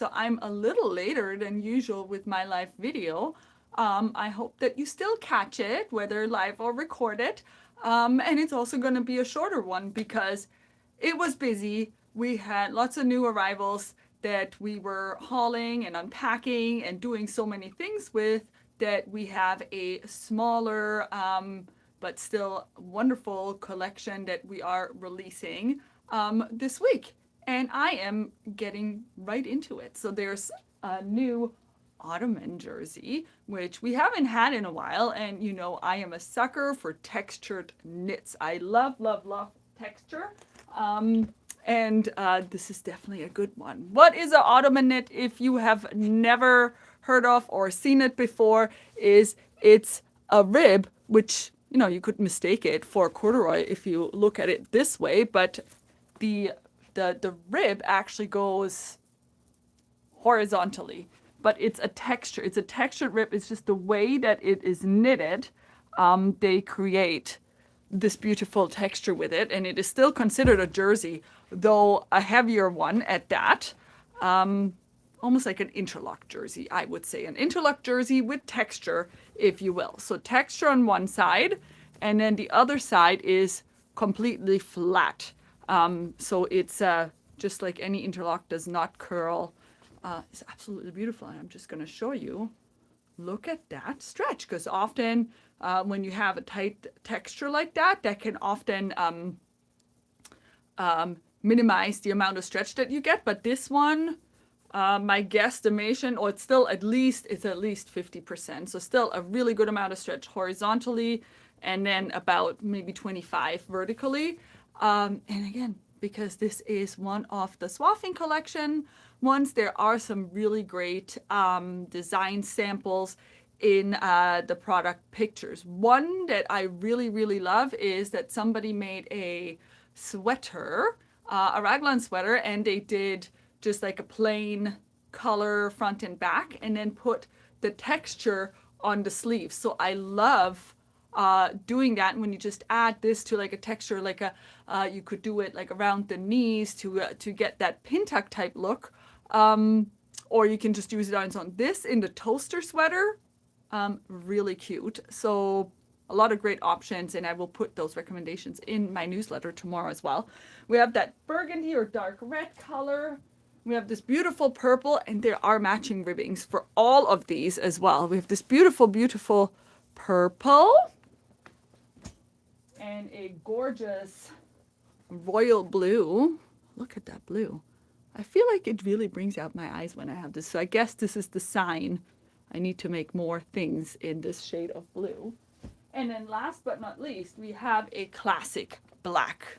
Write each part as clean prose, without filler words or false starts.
So I'm a little later than usual with my live video. I hope that you still catch it, whether live or recorded. And it's also going to be a shorter one because it was busy. We had lots of new arrivals that we were hauling and unpacking and doing so many things with that we have a smaller but still wonderful collection that we are releasing this week. And I am getting right into it. So there's a new Ottoman jersey, which we haven't had in a while. And you know, I am a sucker for textured knits. I love, love, love texture. And this is definitely a good one. What is an Ottoman knit? If you have never heard of or seen it before, it's a rib, which you know you could mistake it for corduroy if you look at it this way, but the the rib actually goes horizontally, but it's a texture. It's a textured rib. It's just the way that it is knitted. They create this beautiful texture with it, and it is still considered a jersey, though a heavier one at that. Almost like an interlock jersey, I would say. An interlock jersey with texture, if you will. So texture on one side, and then the other side is completely flat. So it's just like any interlock, does not curl. It's absolutely beautiful. And I'm just going to show you. Look at that stretch, because often when you have a tight texture like that, that can often minimize the amount of stretch that you get. But this one, my guesstimation, or it's at least 50%. So still a really good amount of stretch horizontally, and then about maybe 25 vertically. And again, because this is one of the swathing collection ones, there are some really great design samples in the product pictures. One that I really, really love is that somebody made a sweater, a raglan sweater, and they did just like a plain color front and back, and then put the texture on the sleeves. So I love doing that. And when you just add this to like a texture, like you could do it like around the knees to get that pin tuck type look, or you can just use it on its own. This in the toaster sweater, really cute. So a lot of great options, and I will put those recommendations in my newsletter tomorrow as well. We have that burgundy or dark red color. We have this beautiful purple, and there are matching ribbings for all of these as well. We have this beautiful, beautiful purple and a gorgeous royal blue. Look at that blue. I feel like it really brings out my eyes when I have this. So I guess this is the sign. I need to make more things in this shade of blue. And then last but not least, we have a classic black.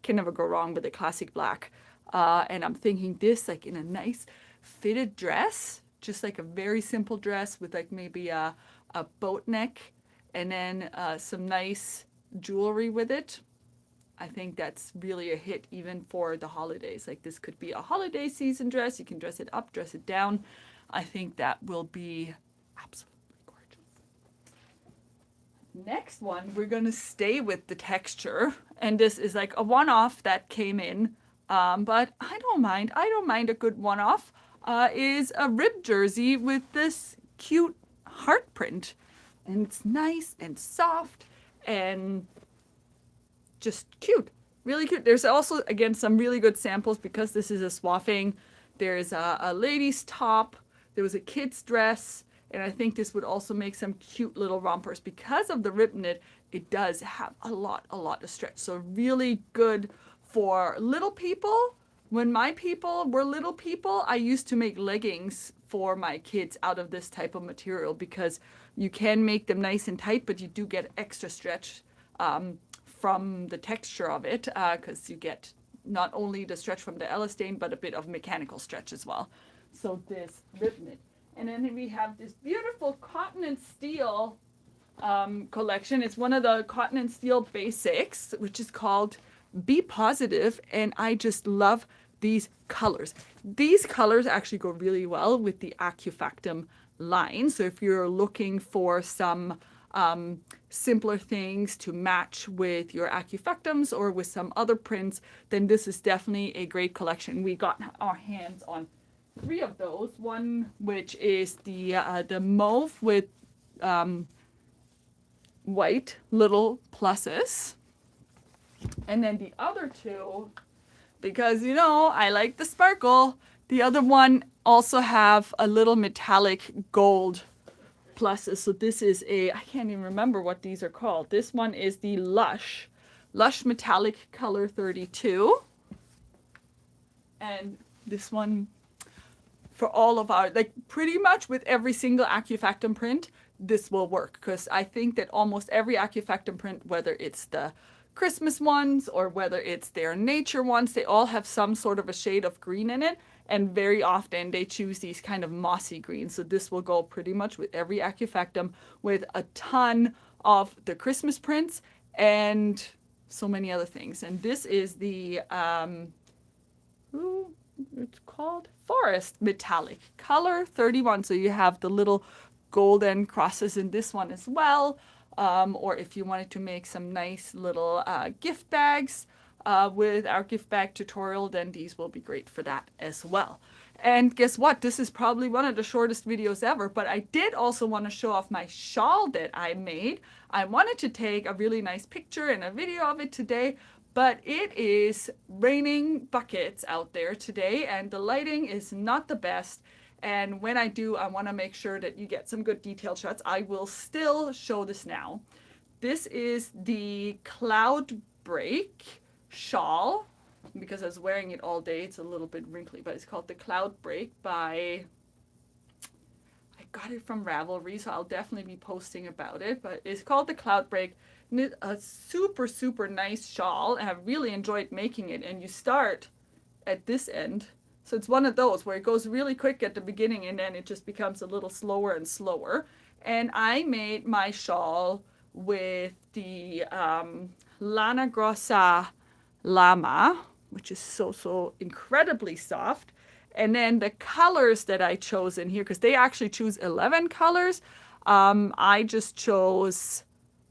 Can never go wrong with a classic black. And I'm thinking this like in a nice fitted dress, just like a very simple dress with like maybe a boat neck, and then some nice jewelry with it. I think that's really a hit even for the holidays. Like this could be a holiday season dress. You can dress it up, dress it down. I think that will be absolutely gorgeous. Next one, we're going to stay with the texture. And this is like a one-off that came in. But I don't mind. I don't mind a good one-off. Is a rib jersey with this cute heart print. And it's nice and soft and just cute, really cute. There's also, again, some really good samples because this is a swathing. There's a lady's top, there was a kid's dress, and I think this would also make some cute little rompers. Because of the rib knit, it does have a lot of stretch. So really good for little people. When my people were little people, I used to make leggings for my kids out of this type of material because you can make them nice and tight, but you do get extra stretch from the texture of it, because you get not only the stretch from the elastane, but a bit of mechanical stretch as well. So this rib knit. And then we have this beautiful Cotton+Steel collection. It's one of the Cotton+Steel Basics, which is called Be Positive, and I just love these colors. These colors actually go really well with the Acufactum line. So if you're looking for some simpler things to match with your Acufactums or with some other prints, then this is definitely a great collection. We got our hands on 3 of those. One which is the mauve with white little pluses. And then the other 2, because you know I like the sparkle, the other one also have a little metallic gold pluses. So this is I can't even remember what these are called. This one is the Lush Metallic Color 32. And this one, for all of our, like pretty much with every single Acufactum print, this will work. Because I think that almost every Acufactum print, whether it's the Christmas ones or whether it's their nature ones, they all have some sort of a shade of green in it. And very often they choose these kind of mossy greens. So this will go pretty much with every Acufactum, with a ton of the Christmas prints and so many other things. And this is the, it's called Forest Metallic Color 31. So you have the little golden crosses in this one as well. Or if you wanted to make some nice little gift bags with our gift bag tutorial, then these will be great for that as well. And guess what? This is probably one of the shortest videos ever, but I did also want to show off my shawl that I made. I wanted to take a really nice picture and a video of it today, but it is raining buckets out there today and the lighting is not the best. And when I do, I want to make sure that you get some good detailed shots. I will still show this now. This is the Cloudbreak shawl. Because I was wearing it all day, it's a little bit wrinkly, but it's called the Cloudbreak by, I got it from Ravelry, so I'll definitely be posting about it, but it's called the Cloudbreak. And it's a super, super nice shawl, and I've really enjoyed making it. And you start at this end. So it's one of those where it goes really quick at the beginning and then it just becomes a little slower and slower. And I made my shawl with the Lana Grossa Lama, which is so incredibly soft. And then the colors that I chose in here, because they actually choose 11 colors, I just chose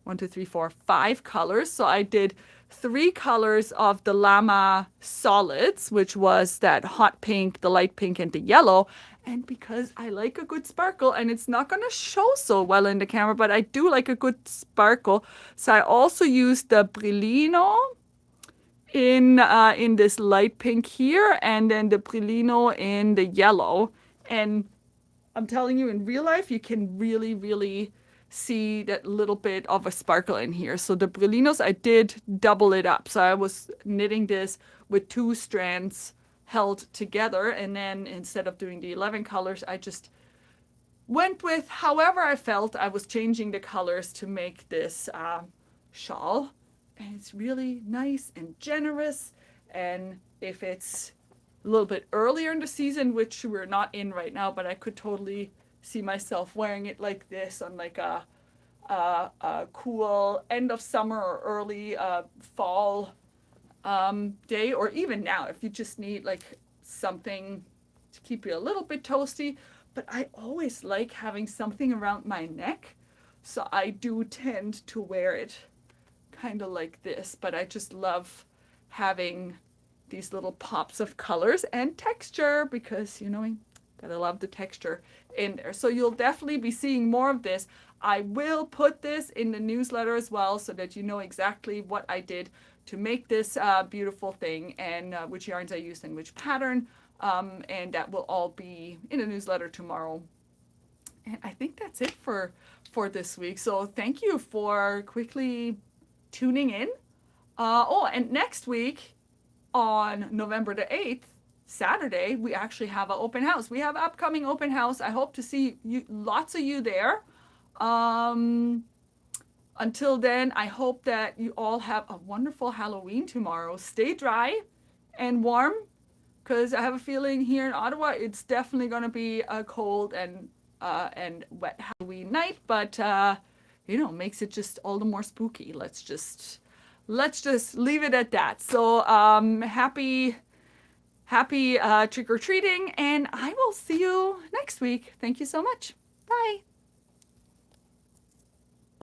1, 2, 3, 4, 5 colors. So I did 3 colors of the Lama solids, which was that hot pink, the light pink, and the yellow. And because I like a good sparkle, and it's not going to show so well in the camera, but I do like a good sparkle, so I also used the Brillino in this light pink here, and then the Brillino in the yellow. And I'm telling you, in real life, you can really see that little bit of a sparkle in here. So the Brillinos, I did double it up. So I was knitting this with 2 strands held together, and then instead of doing the 11 colors, I just went with however I felt. I was changing the colors to make this shawl. And it's really nice and generous. And if it's a little bit earlier in the season, which we're not in right now, but I could totally see myself wearing it like this on like a cool end of summer or early fall day, or even now if you just need like something to keep you a little bit toasty. But I always like having something around my neck, so I do tend to wear it kind of like this. But I just love having these little pops of colors and texture, because you know, gotta love the texture in there. So you'll definitely be seeing more of this. I will put this in the newsletter as well, so that you know exactly what I did to make this beautiful thing, and which yarns I used and which pattern, and that will all be in the newsletter tomorrow. And I think that's it for this week. So thank you for quickly tuning in. Oh, and next week on November the 8th, Saturday, we actually have an open house. We have an upcoming open house. I hope to see you, lots of you there. Until then, I hope that you all have a wonderful Halloween tomorrow. Stay dry and warm, because I have a feeling here in Ottawa it's definitely going to be a cold and wet Halloween night, but you know, makes it just all the more spooky. Let's just leave it at that. So happy trick-or-treating, and I will see you next week. Thank you so much. Bye.